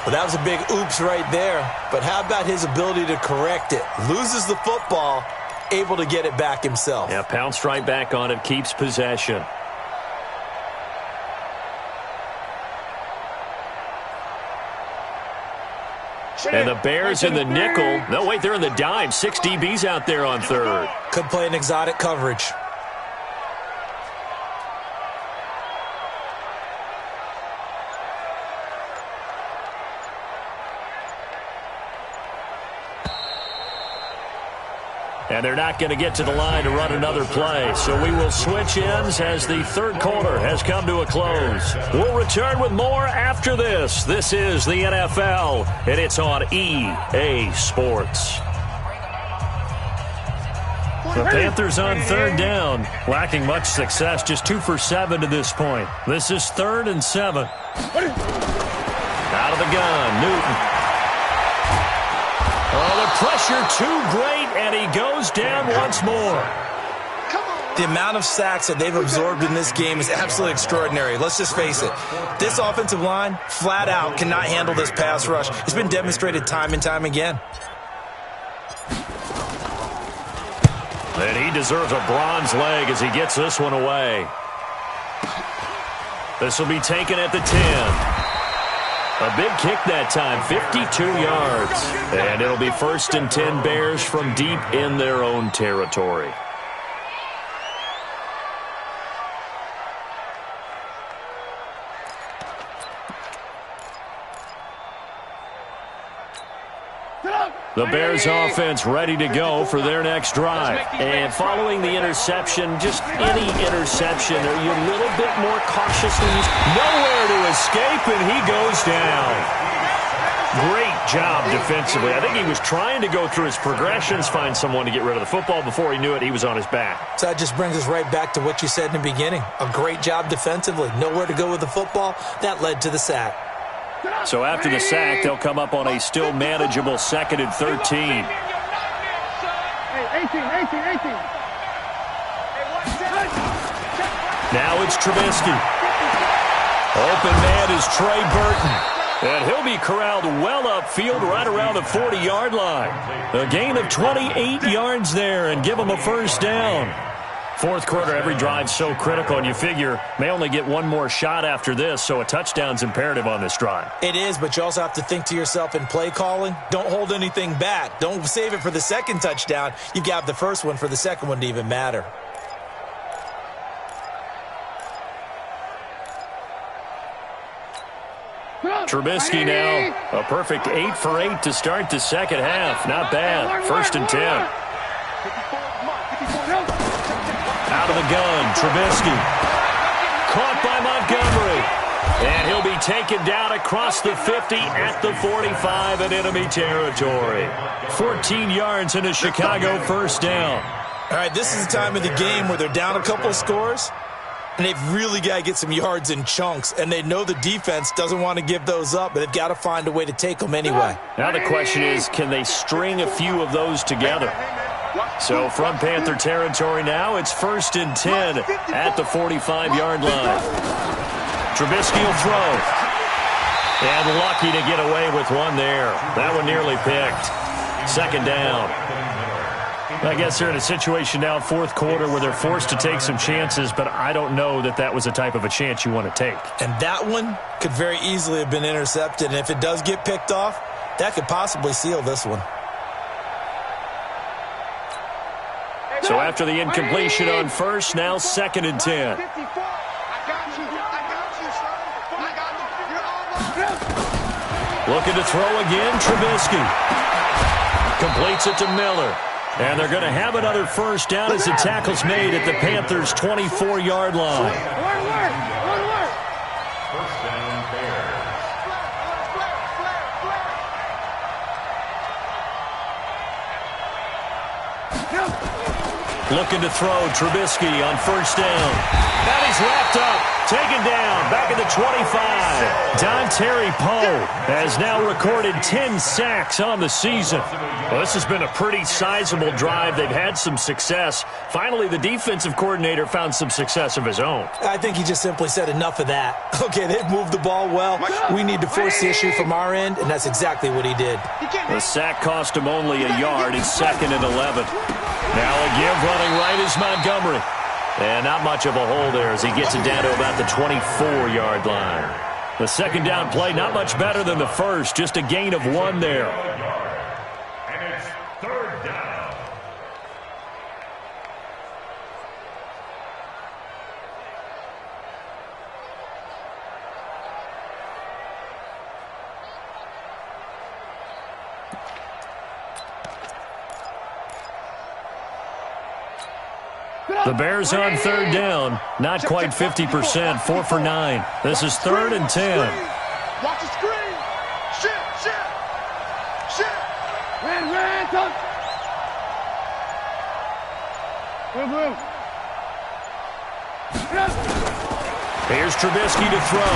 Speaker 2: Well, that was a big oops right there. But how about his ability to correct it? Loses the football, able to get it back himself.
Speaker 1: Yeah, pounced right back on it, keeps possession. And the Bears in the nickel. No, wait, they're in the dime. 6 DBs out there on 3rd.
Speaker 2: Could play an exotic coverage.
Speaker 1: And they're not going to get to the line to run another play. So we will switch ends as the 3rd quarter has come to a close. We'll return with more after this. This is the NFL, and it's on EA Sports. The Panthers on 3rd down, lacking much success, just 2 for 7 to this point. This is 3rd and 7. Out of the gun, Newton. Oh, the pressure too great, and he goes down once more.
Speaker 2: The amount of sacks that they've absorbed in this game is absolutely extraordinary. Let's just face it. This offensive line, flat out, cannot handle this pass rush. It's been demonstrated time and time again.
Speaker 1: And he deserves a bronze leg as he gets this one away. This will be taken at the 10. A big kick that time, 52 yards. And it'll be 1st and 10 Bears from deep in their own territory. The Bears offense ready to go for their next drive. And following the interception, just any interception, are you a little bit more cautious? Nowhere to escape, and he goes down. Great job defensively. I think he was trying to go through his progressions, find someone to get rid of the football. Before he knew it, he was on his back.
Speaker 2: So that just brings us right back to what you said in the beginning. A great job defensively. Nowhere to go with the football. That led to the sack.
Speaker 1: So after the sack, they'll come up on a still manageable 2nd and 13.
Speaker 3: 18.
Speaker 1: Now it's Trubisky. Open man is Trey Burton. And he'll be corralled well upfield right around the 40-yard line. A gain of 28 yards there and give him a first down. Fourth quarter, every drive so critical, and you figure may only get one more shot after this, so a touchdown's imperative on this drive.
Speaker 2: It is, but you also have to think to yourself in play calling, don't hold anything back. Don't save it for the second touchdown. You've got the first one for the second one to even matter.
Speaker 1: Trubisky now, a perfect 8 for 8 to start the second half. Not bad. 1st and 10. Out of the gun, Trubisky. Caught by Montgomery. And he'll be taken down across the 50 at the 45 in enemy territory. 14 yards in a Chicago first down.
Speaker 2: All right, this is the time of the game where they're down a couple scores, and they've really got to get some yards in chunks, and they know the defense doesn't want to give those up, but they've got to find a way to take them anyway.
Speaker 1: Now the question is, can they string a few of those together? So from Panther territory now, it's 1st and 10 at the 45-yard line. Trubisky will throw. And lucky to get away with one there. That one nearly picked. 2nd down. I guess they're in a situation now, 4th quarter, where they're forced to take some chances, but I don't know that that was the type of a chance you want to take.
Speaker 2: And that one could very easily have been intercepted, and if it does get picked off, that could possibly seal this one.
Speaker 1: So after the incompletion on first, now 2nd and 10. Looking to throw again, Trubisky. Completes it to Miller. And they're going to have another first down as the tackle's made at the Panthers' 24-yard line.
Speaker 4: First down, Bears.
Speaker 1: Looking to throw, Trubisky on first down. And he's wrapped up, taken down, back at the 25. Dontari Poe has now recorded 10 sacks on the season. Well, this has been a pretty sizable drive. They've had some success. Finally, the defensive coordinator found some success of his own.
Speaker 2: I think he just simply said enough of that. Okay, they've moved the ball well. We need to force the issue from our end, and that's exactly what he did.
Speaker 1: The sack cost him only a yard. It's 2nd and 11. Now a give running right is Montgomery. And not much of a hole there as he gets it down to about the 24-yard line. The second down play, not much better than the first, just a gain of 1 there.
Speaker 4: And it's 3rd down.
Speaker 1: The Bears on 3rd down, not quite 50%, 4 for 9. This is 3rd and 10.
Speaker 3: Watch the screen. Shift. Ran, touch. Blue.
Speaker 1: Here's Trubisky to throw.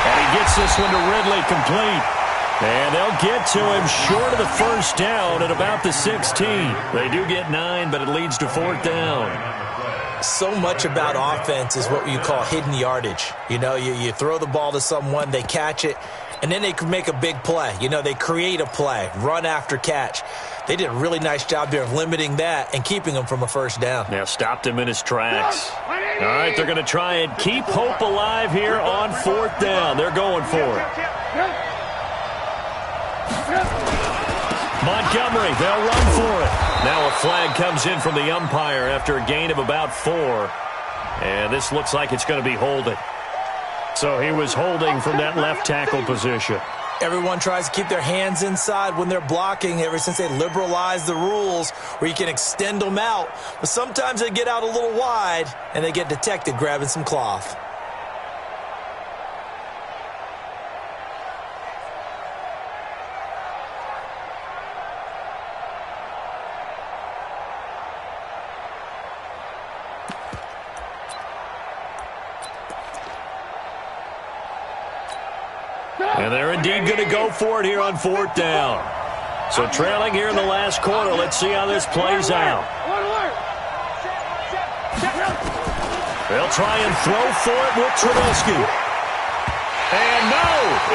Speaker 1: And he gets this one to Ridley complete. And they'll get to him short of the first down at about the 16. They do get 9, but it leads to 4th down.
Speaker 2: So much about offense is what you call hidden yardage. You know, you throw the ball to someone, they catch it, and then they can make a big play. You know, they create a play, run after catch. They did a really nice job there of limiting that and keeping him from a first down.
Speaker 1: Now stopped him in his tracks. All right, they're going to try and keep hope alive here on 4th down. They're going for it. Montgomery, they'll run for it. Now a flag comes in from the umpire after a gain of about 4. And this looks like it's going to be holding. So he was holding from that left tackle position.
Speaker 2: Everyone tries to keep their hands inside when they're blocking ever since they liberalized the rules where you can extend them out. But sometimes they get out a little wide and they get detected grabbing some cloth.
Speaker 1: And they're indeed going to go for it here on 4th down. So trailing here in the last quarter. Let's see how this plays out. They'll try and throw for it with Trubisky. And no,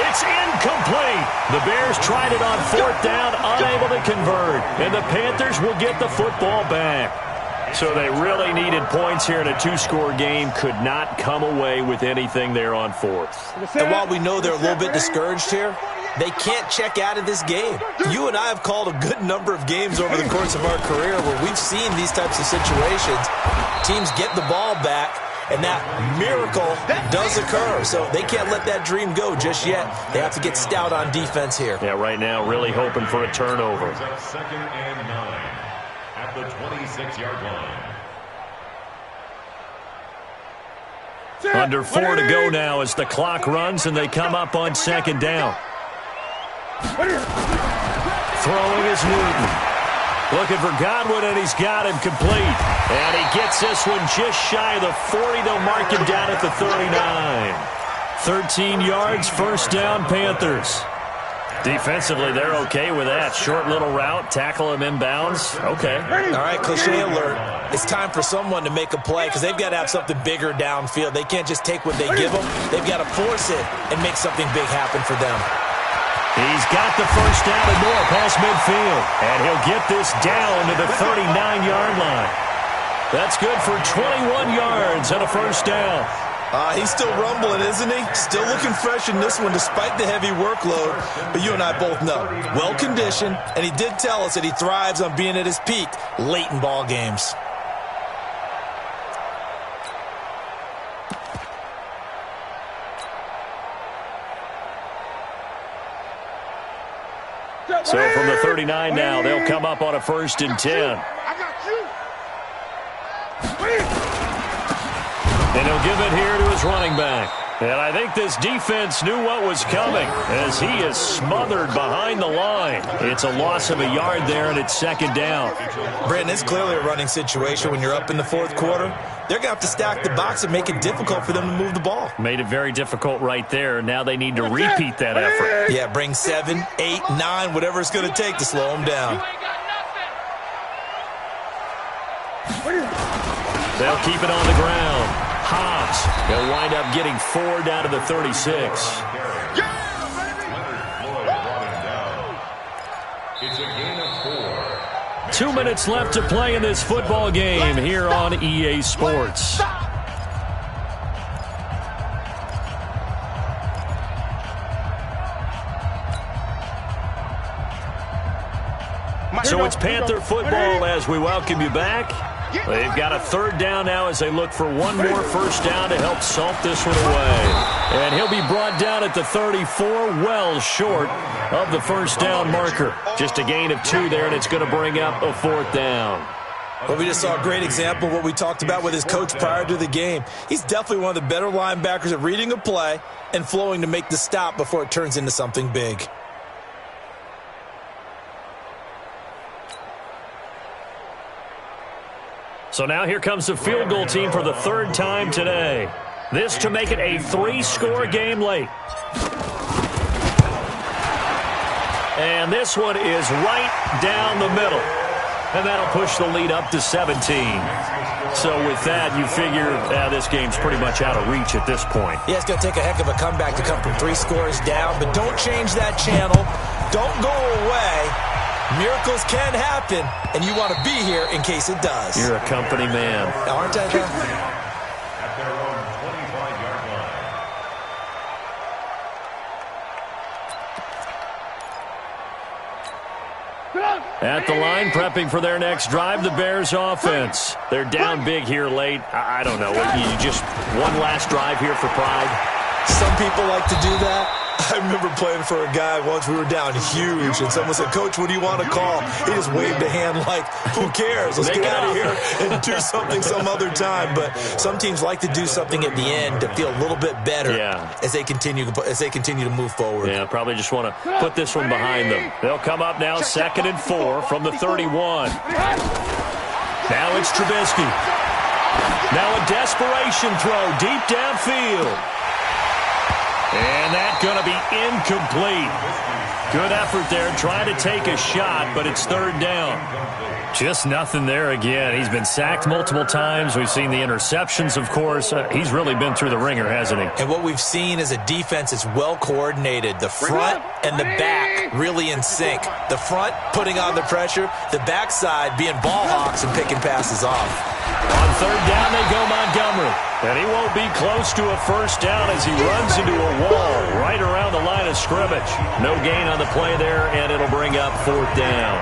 Speaker 1: it's incomplete. The Bears tried it on 4th down, unable to convert. And the Panthers will get the football back. So they really needed points here in a 2-score game. Could not come away with anything there on 4th.
Speaker 2: And while we know they're a little bit discouraged here, they can't check out of this game. You and I have called a good number of games over the course of our career where we've seen these types of situations. Teams get the ball back, and that miracle does occur. So they can't let that dream go just yet. They have to get stout on defense here.
Speaker 1: Yeah, right now really hoping for a turnover.
Speaker 4: 2nd and 9 at the 26-yard line.
Speaker 1: Under 4 to go now as the clock runs and they come up on 2nd down. Throwing is Newton. Looking for Godwin, and he's got him complete. And he gets this one just shy of the 40. They'll mark him down at the 39. 13 yards, 1st down, Panthers. Defensively, they're okay with that. Short little route, tackle him inbounds. Okay.
Speaker 2: All right, cliche alert. It's time for someone to make a play because they've got to have something bigger downfield. They can't just take what they give them. They've got to force it and make something big happen for them.
Speaker 1: He's got the 1st down and more past midfield. And he'll get this down to the 39-yard line. That's good for 21 yards and a 1st down.
Speaker 2: He's still rumbling, isn't he? Still looking fresh in this one despite the heavy workload. But you and I both know, well-conditioned, and he did tell us that he thrives on being at his peak late in ball games.
Speaker 1: So from the 39 now, they'll come up on a 1st and 10. And he'll give it here to his running back. And I think this defense knew what was coming as he is smothered behind the line. It's a loss of a yard there, and it's 2nd down.
Speaker 2: Brandon, it's clearly a running situation when you're up in the 4th quarter. They're going to have to stack the box and make it difficult for them to move the ball.
Speaker 1: Made it very difficult right there. Now they need to repeat that effort.
Speaker 2: Yeah, bring 7, 8, 9, whatever it's going to take to slow them down.
Speaker 1: They'll keep it on the ground. Hobbs, he'll wind up getting 4 down to the 36.
Speaker 4: It's a gain of 4.
Speaker 1: 2 minutes left to play in this football game here on EA Sports. So it's Panther football as we welcome you back. They've got a 3rd down now as they look for one more 1st down to help salt this one away. And he'll be brought down at the 34, well short of the 1st down marker. Just a gain of 2 there, and it's going to bring up a 4th down.
Speaker 2: Well, we just saw a great example of what we talked about with his coach prior to the game. He's definitely one of the better linebackers at reading a play and flowing to make the stop before it turns into something big.
Speaker 1: So now here comes the field goal team for the 3rd time today. This to make it a 3-score game late. And this one is right down the middle. And that'll push the lead up to 17. So with that, you figure this game's pretty much out of reach at this point.
Speaker 2: Yeah, it's going to take a heck of a comeback to come from 3 scores down. But don't change that channel. Don't go away. Miracles can happen, and you want to be here in case it does.
Speaker 1: You're a company man.
Speaker 2: Aren't I, though?
Speaker 4: At their own 25-yard line.
Speaker 1: At the line, prepping for their next drive, the Bears offense. They're down big here late. I don't know. You just one last drive here for pride?
Speaker 2: Some people like to do that. I remember playing for a guy once. We were down huge, and someone said, "Coach, what do you want to call?" He just waved a hand like, "Who cares? Let's get out of here and do something some other time." But some teams like to do something at the end to feel a little bit better as they continue to move forward.
Speaker 1: Yeah, probably just want to put this one behind them. They'll come up now 2nd and 4 from the 31. Now it's Trubisky. Now a desperation throw deep downfield. And that's going to be incomplete. Good effort there trying to take a shot, but it's 3rd down. Just nothing there again. He's been sacked multiple times. We've seen the interceptions, of course. He's really been through the ringer, hasn't he?
Speaker 2: And what we've seen is a defense that's well coordinated. The front and the back really in sync. The front putting on the pressure, the backside being ball hawks and picking passes off.
Speaker 1: On 3rd down, they go Montgomery. And he won't be close to a 1st down as he runs into a wall right around the line of scrimmage. No gain on the play there, and it'll bring up 4th down.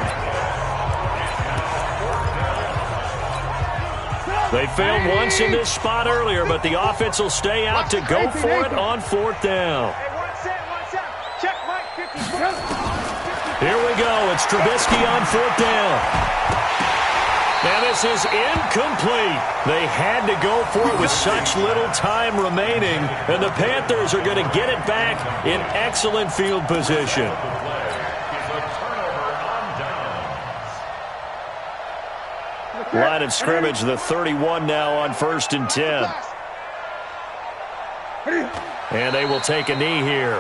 Speaker 1: They failed once in this spot earlier, but the offense will stay out to go for it on 4th down. Here we go. It's Trubisky on 4th down. And this is incomplete. They had to go for it with such little time remaining, and the Panthers are going to get it back in excellent field position. Line of scrimmage, the 31 now on 1st and 10. And they will take a knee here.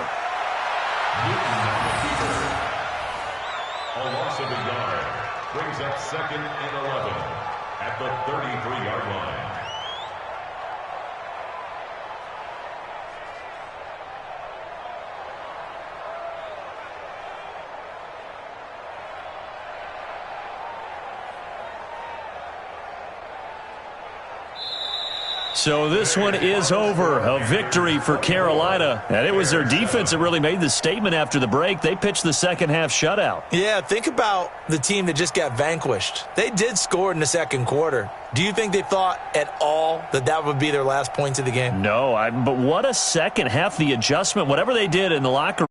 Speaker 4: A loss of a yard brings up 2nd and 11 at the 33-yard line.
Speaker 1: So this one is over. A victory for Carolina. And it was their defense that really made the statement after the break. They pitched the second-half shutout.
Speaker 2: Yeah, think about the team that just got vanquished. They did score in the 2nd quarter. Do you think they thought at all that that would be their last points of the game?
Speaker 1: No, but what a second half. The adjustment, whatever they did in the locker room.